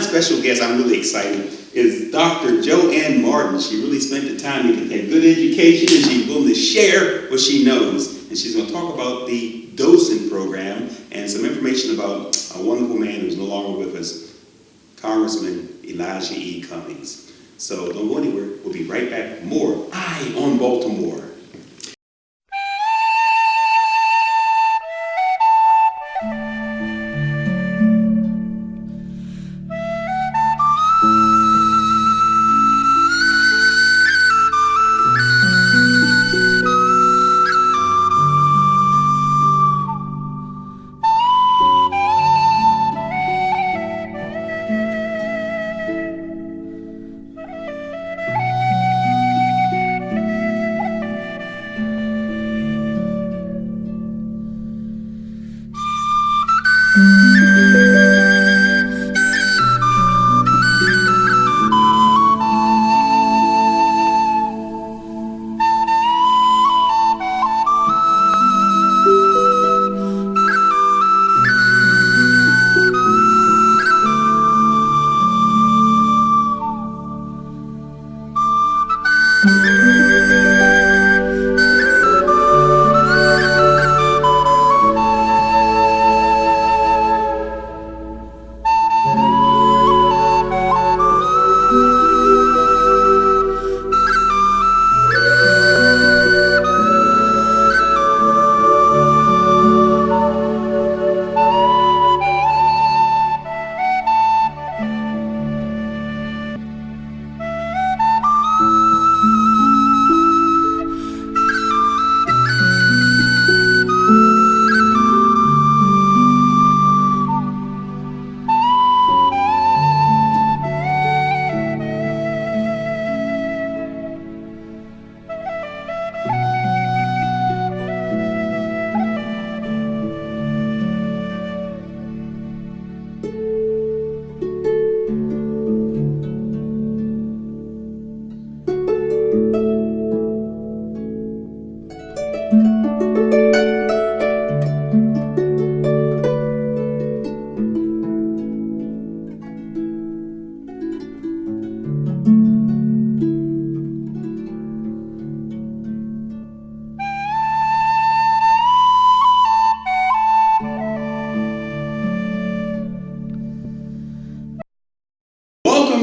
special guest, I'm really excited, is Dr. Joanne Martin. She really spent the time to get a good education, and she's willing to share what she knows. And she's going to talk about the Docent program and some information about a wonderful man who's no longer with us, Congressman Elijah E. Cummings. So don't go anywhere. We'll be right back. More Eye on Baltimore.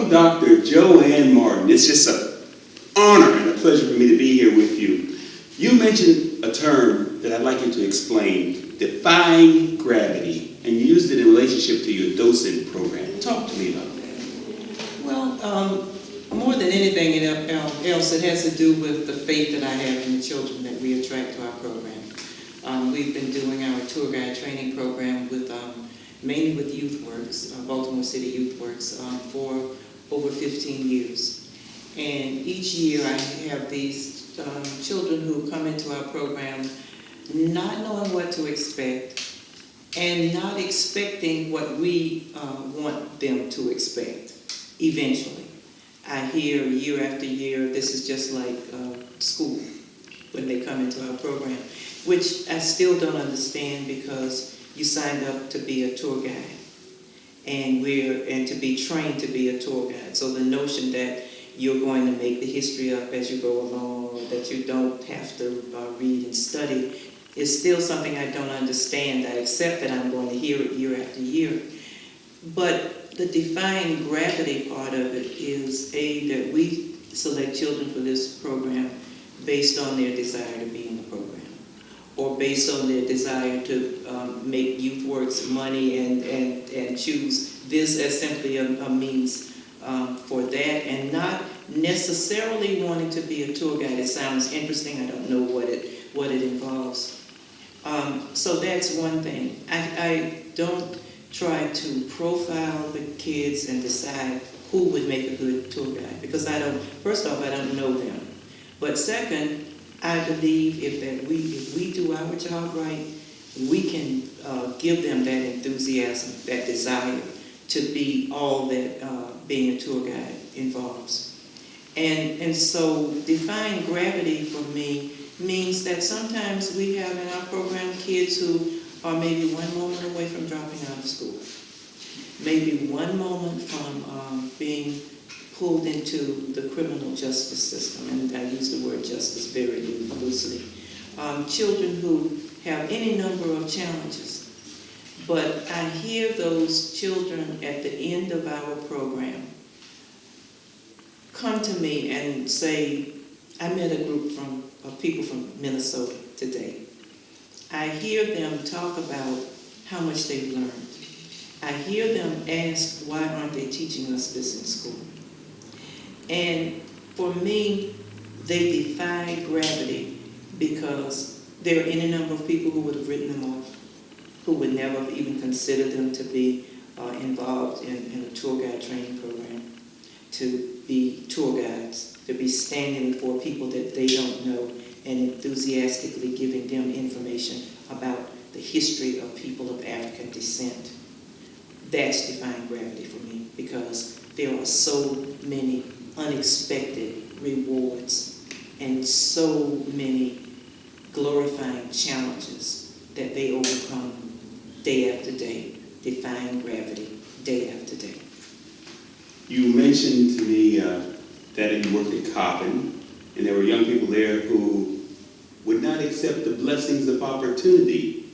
Dr. Joanne Martin. It's just an honor and a pleasure for me to be here with you. You mentioned a term that I'd like you to explain, defying gravity, and you used it in relationship to your Docent program. Talk to me about that. Well, more than anything else, it has to do with the faith that I have in the children that we attract to our program. We've been doing our tour guide training program with mainly with YouthWorks, Baltimore City YouthWorks, for over 15 years. And each year I have these children who come into our program not knowing what to expect and not expecting what we want them to expect eventually. I hear year after year, this is just like school when they come into our program, which I still don't understand because you signed up to be a tour guide. And to be trained to be a tour guide. So the notion that you're going to make the history up as you go along, or that you don't have to read and study, is still something I don't understand. I accept that I'm going to hear it year after year. But the defying gravity part of it is, that we select children for this program based on their desire to be in the program, or based on their desire to make YouthWorks money and choose this as simply a means for that, and not necessarily wanting to be a tour guide. It sounds interesting. I don't know what it involves. So that's one thing. I don't try to profile the kids and decide who would make a good tour guide, because first off, I don't know them. But second, I believe if we do our job right, we can give them that enthusiasm, that desire to be all that being a tour guide involves. And so defying gravity for me means that sometimes we have in our program kids who are maybe one moment away from dropping out of school. maybe one moment from being pulled into the criminal justice system, and I use the word justice very loosely. Children who have any number of challenges, but I hear those children at the end of our program come to me and say, I met a group of people from Minnesota today. I hear them talk about how much they've learned. I hear them ask, why aren't they teaching us this in school? And for me, they defy gravity because there are any number of people who would have written them off, who would never have even consider them to be involved in a tour guide training program, to be tour guides, to be standing before people that they don't know and enthusiastically giving them information about the history of people of African descent. That's defying gravity for me, because there are so many unexpected rewards and so many glorifying challenges that they overcome day after day, defying gravity day after day. You mentioned to me that you worked at Coppin, and there were young people there who would not accept the blessings of opportunity,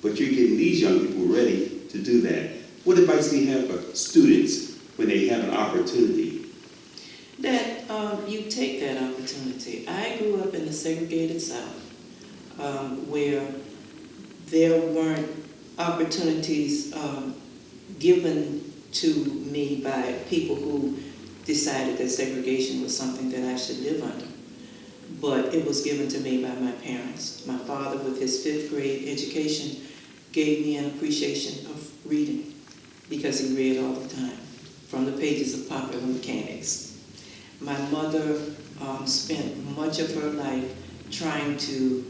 but you're getting these young people ready to do that. What advice do you have for students when they have an opportunity? That you take that opportunity. I grew up in the segregated South, where there weren't opportunities given to me by people who decided that segregation was something that I should live under. But it was given to me by my parents. My father, with his 5th grade education, gave me an appreciation of reading, because he read all the time from the pages of Popular Mechanics. My mother spent much of her life trying to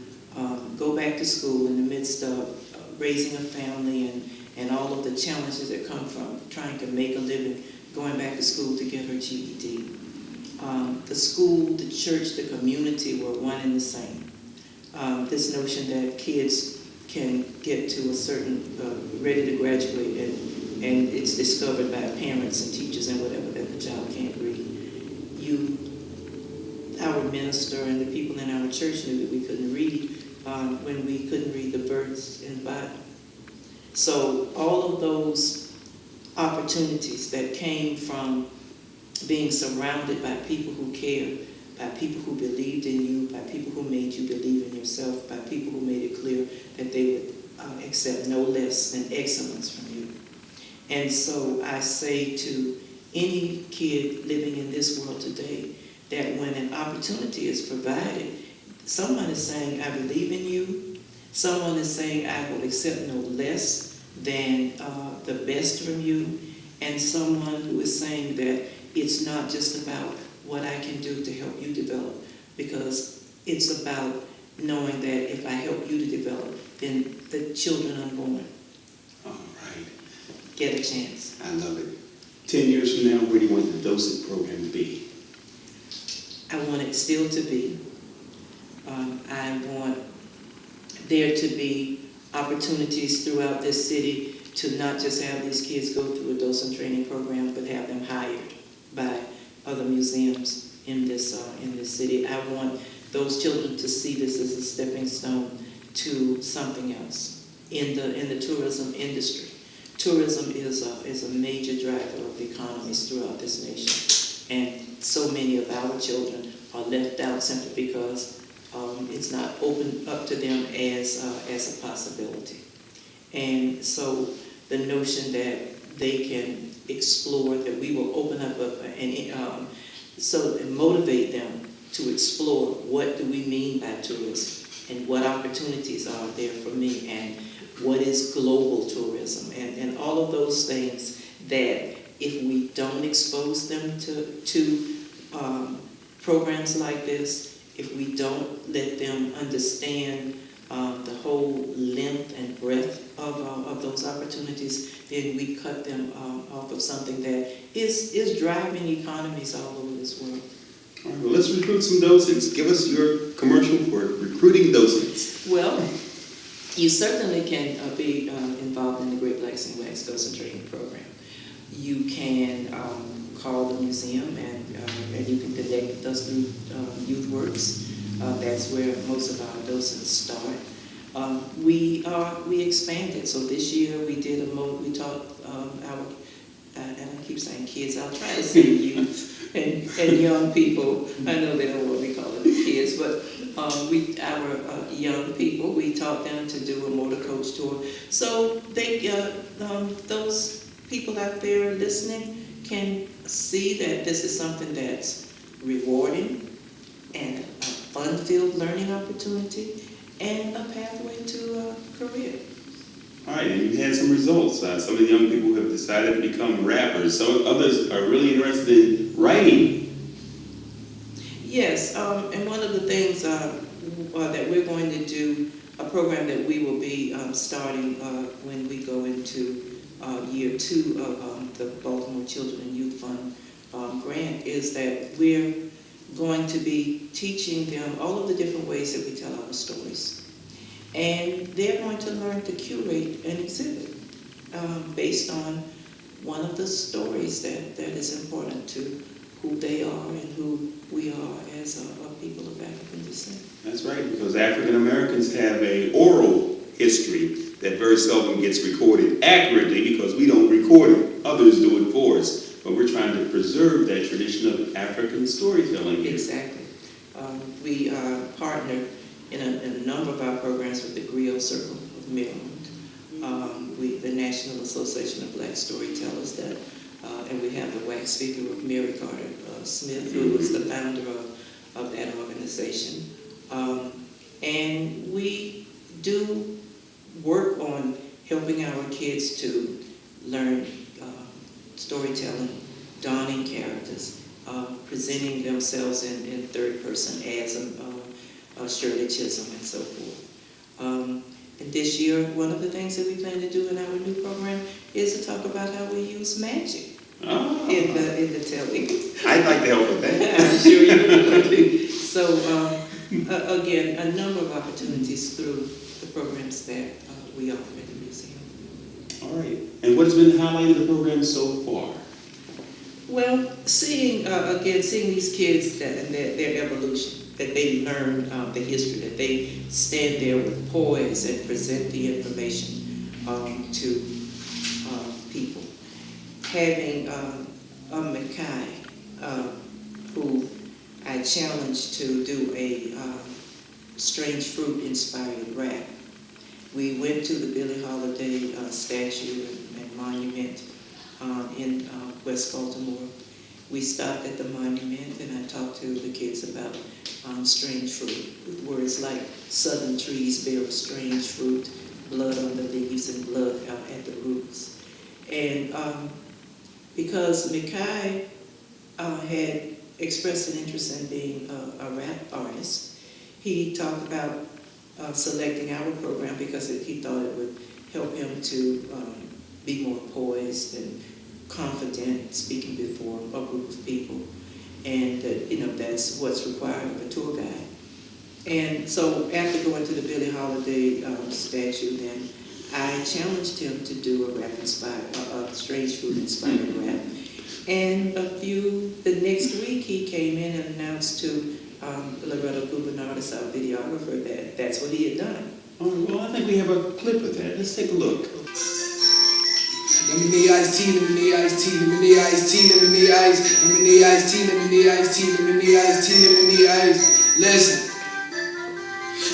go back to school in the midst of raising a family and all of the challenges that come from trying to make a living, going back to school to get her GED. The school, the church, the community were one and the same. This notion that kids can get to a certain, ready to graduate, and it's discovered by parents and teachers and whatever that the child can't read. Our minister and the people in our church knew that we couldn't read when we couldn't read the verse in the Bible. So all of those opportunities that came from being surrounded by people who cared, by people who believed in you, by people who made you believe in yourself, by people who made it clear that they would accept no less than excellence from you. And so I say to any kid living in this world today that when an opportunity is provided, someone is saying, I believe in you. Someone is saying, I will accept no less than the best from you. And someone who is saying that it's not just about what I can do to help you develop, because it's about knowing that if I help you to develop, then the children unborn All right. get a chance. I love it. 10 years from now, where do you want the Docent program to be? I want it still to be. I want there to be opportunities throughout this city to not just have these kids go through a docent training program, but have them hired by other museums in this city. I want those children to see this as a stepping stone to something else in the tourism industry. Tourism is a major driver of the economies throughout this nation, and so many of our children are left out simply because it's not opened up to them as a possibility. And so the notion that they can explore, that we will open up and motivate them to explore what do we mean by tourism and what opportunities are there for me and what is global tourism and all of those things that if we don't expose them to programs like this, if we don't let them understand the whole length and breadth of those opportunities, then we cut them off of something that is driving economies all over this world. All right, well, let's recruit some docents. Give us your commercial for recruiting docents. Well, you certainly can be involved in the Great Blacks and Wax Docent Training Program. you can call the museum, and you can connect with us through YouthWorks. That's where most of our docents start. We expanded. So this year we did we taught our, and I keep saying kids, I'll try to say youth and young people. I know they don't want me calling them kids, but our young people, we taught them to do a motor coach tour. So they, those people out there listening can see that this is something that's rewarding and a fun-filled learning opportunity and a pathway to a career. All right, and you've had some results. Some of the young people have decided to become rappers. Some others are really interested in writing. Yes, and one of the things that we're going to do, a program that we will be starting when we go into year 2 of the Baltimore Children and Youth Fund grant, is that we're going to be teaching them all of the different ways that we tell our stories. And they're going to learn to curate an exhibit based on one of the stories that is important to who they are and who we are as a people of African descent. That's right, because African Americans have an oral history that very seldom gets recorded accurately because we don't record it. Others do it for us. But we're trying to preserve that tradition of African storytelling here. Exactly. We partner in a number of our programs with the Griot Circle of Maryland, the National Association of Black Storytellers, and we have the wax figure of Mary Carter Smith, who was the founder of that organization. And we do work on helping our kids to learn storytelling, donning characters, presenting themselves in third person as Shirley Chisholm and so forth. And this year, one of the things that we plan to do in our new program is to talk about how we use magic in the telling. I'd like to help with that. I'm sure you would. So again, a number of opportunities through the programs that we offer at the museum. All right. And what has been the highlight of the program so far? Well, seeing these kids and their evolution, that they learn the history, that they stand there with poise and present the information to people. Having Makai, who I challenged to do a strange fruit inspired rap. We went to the Billie Holiday statue and monument in West Baltimore. We stopped at the monument and I talked to the kids about strange fruit, with words like southern trees bear a strange fruit, blood on the leaves and blood out at the roots. And because Makai had expressed an interest in being a rap artist, he talked about selecting our program because he thought it would help him to be more poised and confident speaking before a group of people. And that's what's required of a tour guide. And so after going to the Billie Holiday statue, then I challenged him to do a strange fruit inspired rap. And the next week he came in and announced to Loretto Gubernardis, our videographer, that's what he had done. Oh, well, I think we have a clip of that. Let's take a look. Lemonade iced tea, lemonade iced tea, lemonade iced tea, lemonade iced, lemonade iced tea, lemonade iced tea, lemonade iced tea, lemonade iced. Listen.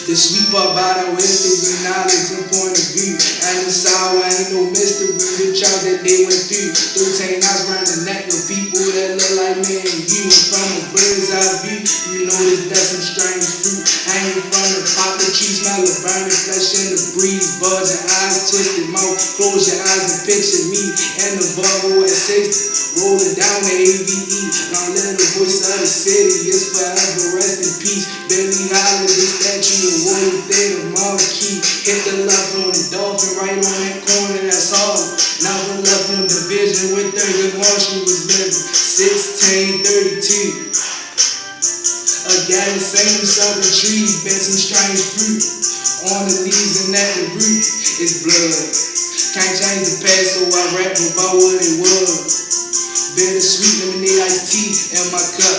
The sweep up out of history, knowledge and point of view. Ain't no sour, ain't no mystery. The child that they went through. 13 hours round the neck of people that look like me and you. And from a bird's eye view, you notice that's some strange fruit. Hanging from the poplar tree, smell of burning flesh in the breeze. Buds and eyes, twisted mouth. Close your eyes and picture me. And the Volvo at 60, rolling down the AVE. Now let the voice of the city, it's forever rest in peace. Billie Holiday statue. One day the marquee, hit the left on the dolphin, right on that corner, that's all. Now the left on division with 30 Marshall was living, 1632. A gallon same southern trees, been some strange fruit. On the leaves and at the root is blood. Can't change the past, so I rap about what it was. Bittersweet lemonade iced tea in my cup.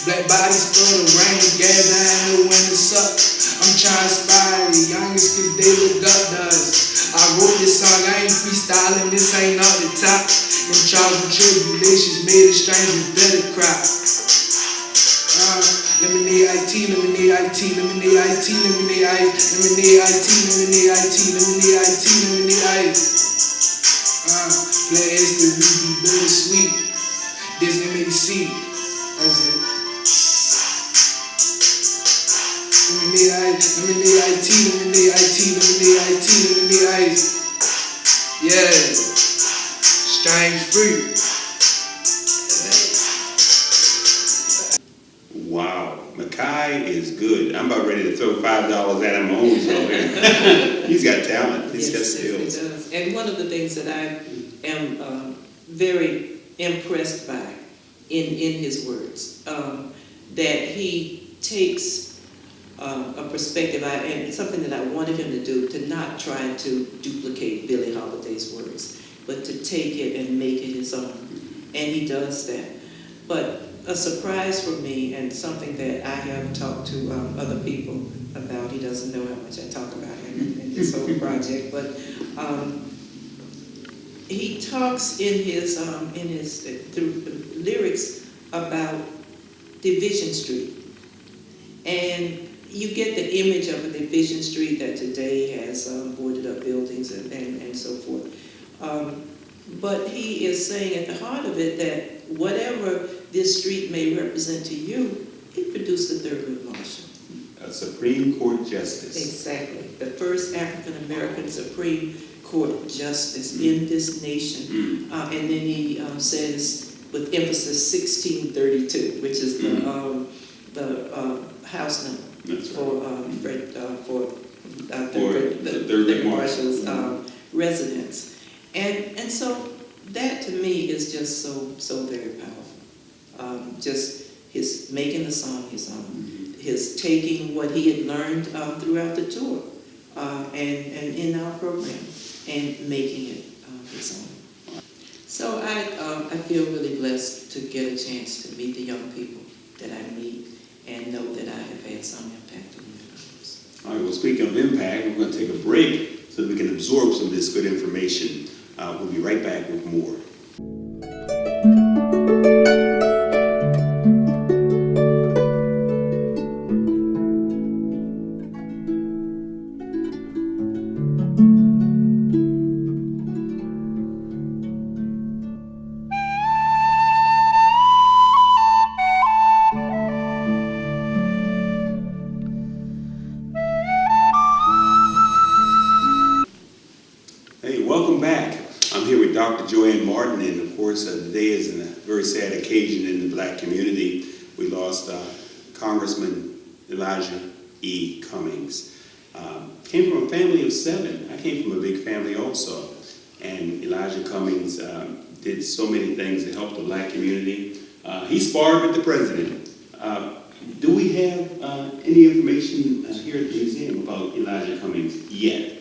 Black bodies for the rain, gather in the winter suck. I'm trying to inspire the youngest cause they look up to us. I wrote this song, I ain't freestyling, this ain't off the top. Them trials and tribulations made a stranger better crop. Lemonade iced tea, lemonade iced tea, lemonade iced tea, lemonade iced, lemonade iced tea, lemonade iced tea, lemonade iced tea, lemonade iced. Black is the we be bittersweet. This MAC, that's it. Lemonade iced tea, lemonade iced tea, lemonade iced tea, lemonade iced. Yeah, strange fruit. Wow, Makai is good. I'm about ready to throw $5 at him on his own. He's got talent. He's got skills. Yes, he does. And one of the things that I am very impressed by in his words, that he takes a perspective, and it's something that I wanted him to do, to not try to duplicate Billie Holiday's words, but to take it and make it his own. And he does that. But a surprise for me, and something that I have talked to other people about, he doesn't know how much I talk about him in this whole project, but he talks in his through the lyrics about Division Street, and you get the image of a Division Street that today has boarded up buildings and so forth. But he is saying at the heart of it that whatever this street may represent to you, it produced the Thurgood Marshall. A Supreme Court Justice. Exactly. The first African-American Supreme Court Justice in this nation. And then he says, with emphasis, 1632, which is the house number. That's For the Thurgood Marshall's residence. And so that to me is just so very powerful. Just his making the song his own, his taking what he had learned throughout the tour and in our program and making it his own. So I feel really blessed to get a chance to meet the young people that I meet and know that I have had some impact on their lives. All right, well, speaking of impact, we're going to take a break so that we can absorb some of this good information. We'll be right back with more. Hey, welcome back. I'm here with Dr. Joanne Martin, and of course, today is a very sad occasion in the black community. We lost Congressman Elijah E. Cummings. Came from a family of 7. I came from a big family also, and Elijah Cummings did so many things to help the black community. He sparred with the president. Do we have any information here at the museum about Elijah Cummings yet?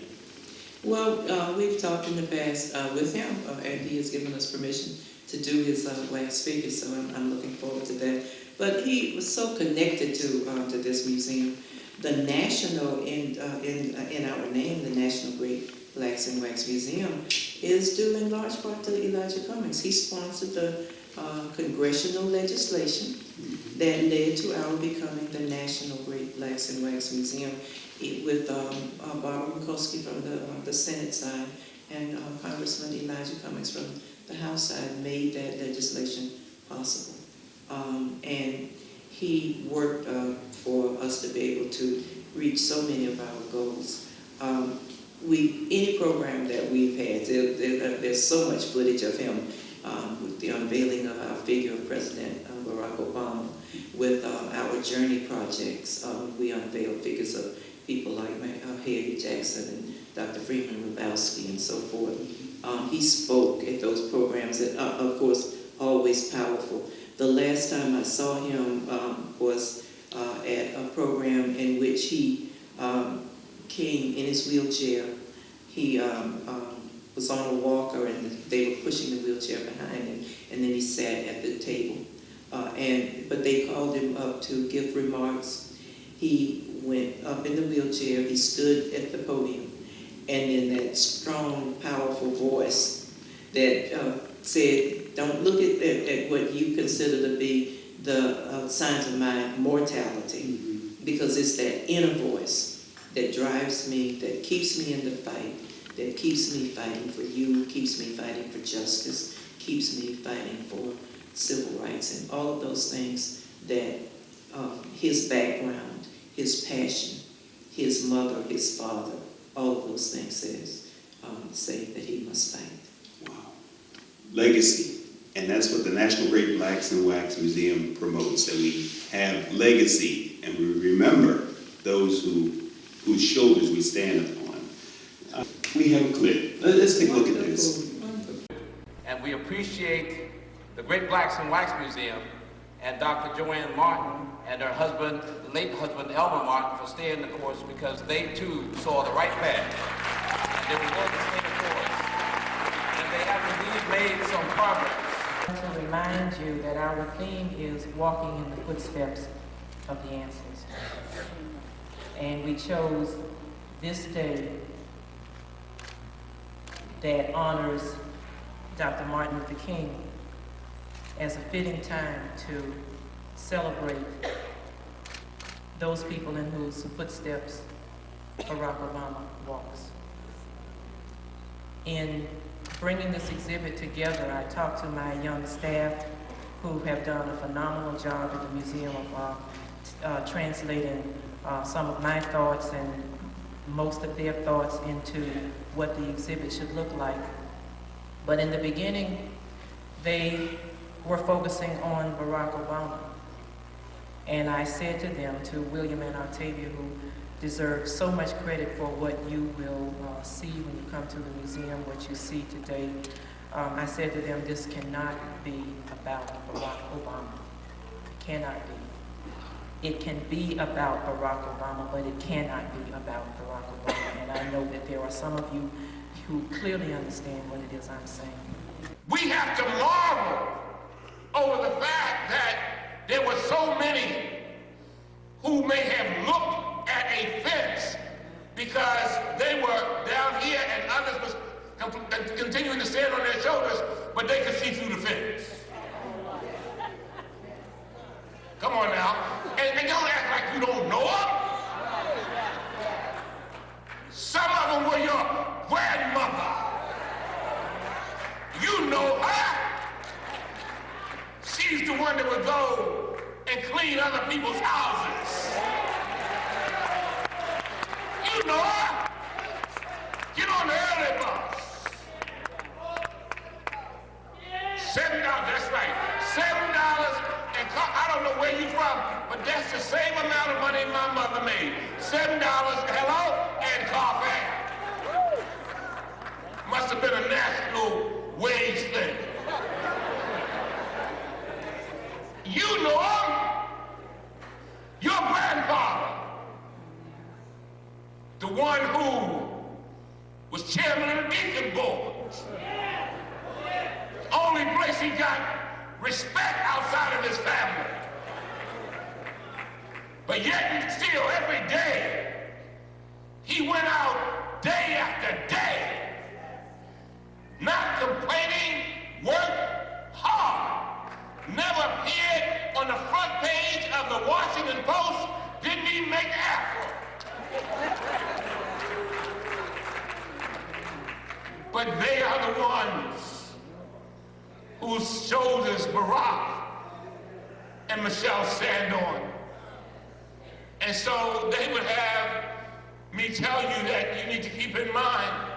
Well, we've talked in the past with him, and he has given us permission to do his last figure, so I'm looking forward to that. But he was so connected to this museum. The national, in our name, the National Great Blacks in Wax Museum, is due in large part to Elijah Cummings. He sponsored the congressional legislation that led to our becoming the National Great Blacks in Wax Museum, with Barbara Mikulski from the Senate side and Congressman Elijah Cummings from the House side made that legislation possible. And he worked for us to be able to reach so many of our goals. Any program that we've had, there's so much footage of him with the unveiling of our figure of President Barack Obama, with our journey projects. We unveiled figures of people like Harriet Jackson and Dr. Freeman Hrabowski and so forth. He spoke at those programs that, of course, always powerful. The last time I saw him was at a program in which he came in his wheelchair. He was on a walker and they were pushing the wheelchair behind him, and then he sat at the table. But they called him up to give remarks. He went up in the wheelchair, he stood at the podium, and in that strong, powerful voice that said, don't look at what you consider to be the signs of my mortality, because it's that inner voice that drives me, that keeps me in the fight, that keeps me fighting for you, keeps me fighting for justice, keeps me fighting for civil rights, and all of those things that his background, his passion, his mother, his father, all of those things say that he must fight. Wow. Legacy. And that's what the National Great Blacks in Wax Museum promotes, that we have legacy and we remember those whose shoulders we stand upon. We have a clip. Let's take a look at this. And we appreciate the Great Blacks in Wax Museum and Dr. Joanne Martin and her husband, the late husband, Elmer Martin, for staying the course, because they too saw the right path. And they were willing to stay the course. And they have indeed made some progress. To remind you that our theme is walking in the footsteps of the ancestors. And we chose this day that honors Dr. Martin Luther King as a fitting time to celebrate those people in whose footsteps Barack Obama walks. In bringing this exhibit together, I talked to my young staff who have done a phenomenal job at the museum of translating some of my thoughts and most of their thoughts into what the exhibit should look like. But in the beginning, they were focusing on Barack Obama. And I said to them, to William and Octavia, who deserve so much credit for what you will see when you come to the museum, what you see today. I said to them, this cannot be about Barack Obama. It cannot be. It can be about Barack Obama, but it cannot be about Barack Obama. And I know that there are some of you who clearly understand what it is I'm saying. We have to marvel over the fact that there were so many who may have looked at a fence because they were down here and others was continuing to stand on their shoulders, but they could see through the fence. Come on now. And don't act like you don't know them. Some of them were your grandmother. You know her. She's the one that would go and clean other people's houses. You know her. Get on the early bus. $7, that's right. $7 and I don't know where you're from, but that's the same amount of money my mother made. $7, hello, and coffee. Must have been a national wage thing. You know him. Your grandfather. The one who was chairman of the Deacon Board. Only place he got respect outside of his family. But yet and still, every day, he went out day after day, not complaining, worked hard, never appeared on the front page of the Washington Post, didn't even make Afro. But they are the ones whose shoulders Barack and Michelle stand on. And so they would have me tell you that you need to keep in mind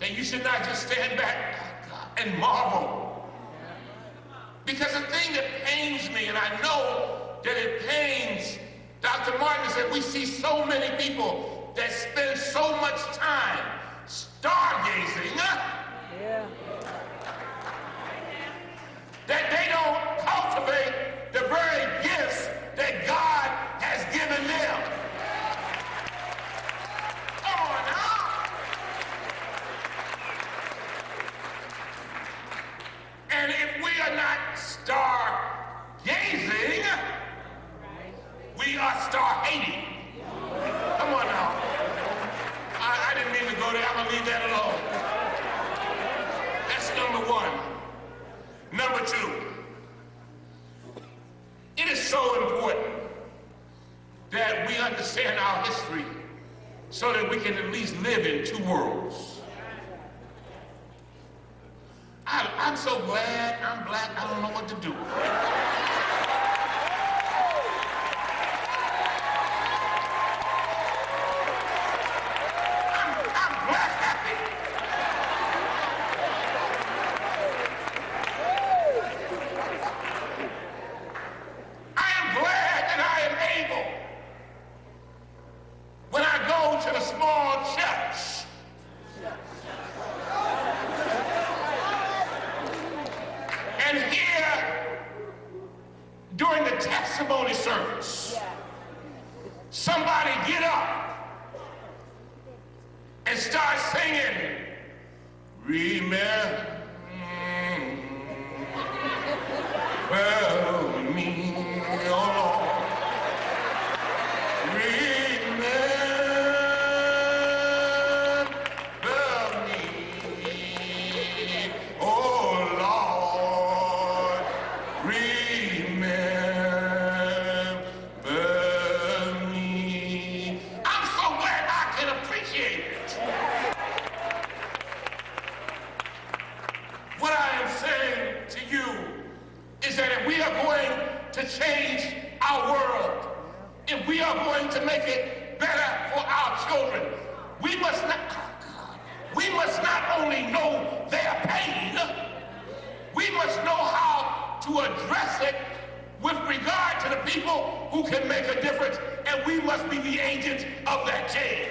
that you should not just stand back and marvel. Because the thing that pains me, and I know that it pains Dr. Martin, is that we see so many people that spend so much time stargazing. That they don't cultivate the very gifts that God has given them. Come on now. stargazing, we are star-hating. Come on now. I didn't mean to go there. I'm going to leave that alone. That's number one. Number two, it is so important that we understand our history so that we can at least live in two worlds. I'm so glad I'm black, I don't know what to do. I'm black happy. I am glad that I am able, when I go to the small church, and here, during the testimony service, somebody get up and start singing, remember me, oh Lord. Remember me, oh Lord. Remember me. I'm so glad I can appreciate it. What I am saying to you is that if we are going to change our world, if we are going to make it better for our children, we must not only know their pain, we must know how to address it with regard to the people who can make a difference, and we must be the agents of that change.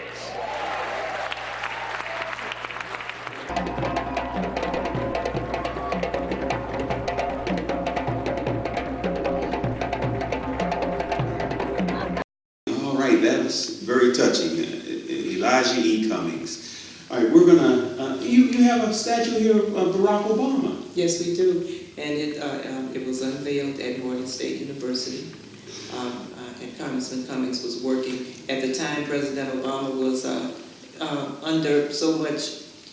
All right, that was very touching. Elijah E. Cummings. All right, we're gonna, you have a statue here of Barack Obama. Yes, we do, and it was unveiled at Morgan State University, and Congressman Cummings was working. At the time, President Obama was under so much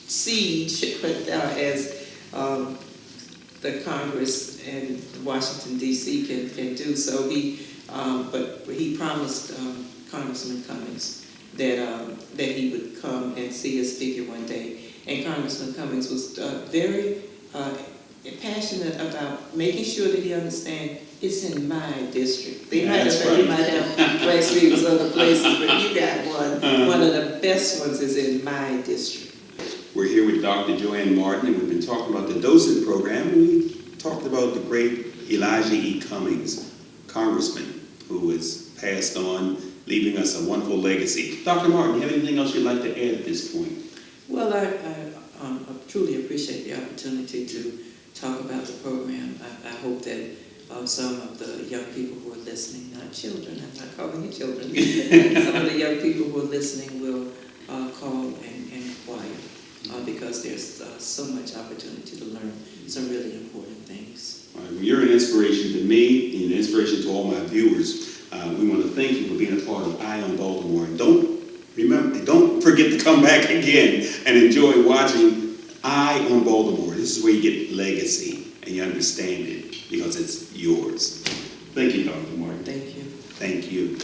siege as the Congress and Washington, D.C. can do. So but he promised Congressman Cummings that he would come and see his figure one day. And Congressman Cummings was very passionate about making sure that he understands it's in my district. He might have wax figures other places, but you got one. One of the best ones is in my district. We're here with Dr. Joanne Martin, and we've been talking about the Docent program. We talked about the great Elijah E. Cummings, congressman, who has passed on, leaving us a wonderful legacy. Dr. Martin, you have anything else you'd like to add at this point? Well, I truly appreciate the opportunity to talk about the program. I hope that some of the young people who are listening, not children, I'm not calling you children, some of the young people who are listening will call and inquire because there's so much opportunity to learn some really important things. All right, well, you're an inspiration to me and an inspiration to all my viewers. We want to thank you for being a part of Eye on Baltimore. And don't forget to come back again and enjoy watching Eye on Baltimore. This is where you get legacy and you understand it because it's yours. Thank you, Dr. Martin. Thank you. Thank you.